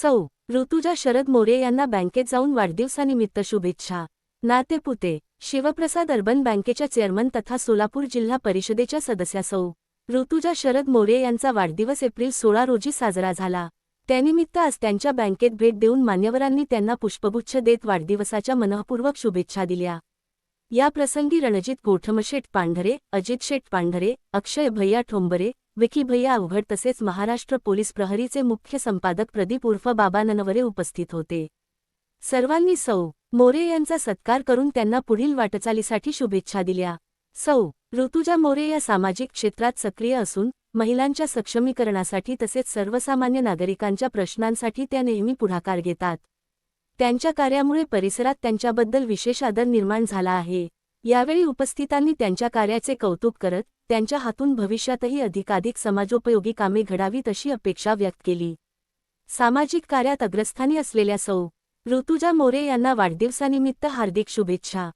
सौ. ऋतुजा शरद मोरे यांना बँकेत जाऊन वाढदिवसानिमित्त शुभेच्छा. नातेपुते. शिवप्रसाद अर्बन बँकेच्या चेअरमन तथा सोलापूर जिल्हा परिषदेच्या सदस्या सौ. ऋतुजा शरद मोरे यांचा वाढदिवस एप्रिल 16 रोजी साजरा झाला. त्यानिमित्त आज त्यांच्या बँकेत भेट देऊन मान्यवरांनी त्यांना पुष्पगुच्छ देत वाढदिवसाच्या मनःपूर्वक शुभेच्छा दिल्या. या प्रसंगी रणजित गोठमशेठ पांढरे, अजित शेठ पांढरे, अक्षय भैया ठोंबरे, विकी भैया अवघड तसेच महाराष्ट्र पोलीस प्रहरीचे मुख्य संपादक प्रदीप उर्फ बाबा ननवरे उपस्थित होते. सर्वांनी सौ. मोरे यांचा सत्कार करून त्यांना पुढील वाटचालीसाठी शुभेच्छा दिल्या. सौ. ऋतुजा मोरे या सामाजिक क्षेत्रात सक्रिय असून महिलांच्या सक्षमीकरणासाठी तसेच सर्वसामान्य नागरिकांच्या प्रश्नांसाठी त्या नेहमी पुढाकार घेतात. त्यांच्या कार्यामुळे परिसरात त्यांच्याबद्दल विशेष आदर निर्माण झाला आहे. यावेळी उपस्थितांनी त्यांच्या कार्याचे कौतुक करत त्यांच्या हातून भविष्यातही अधिकाधिक समाजोपयोगी कामे घडावीत अशी अपेक्षा व्यक्त केली. सामाजिक कार्यात अग्रस्थानी असलेल्या सौ. ऋतुजा मोरे यांना वाढदिवसानिमित्त हार्दिक शुभेच्छा.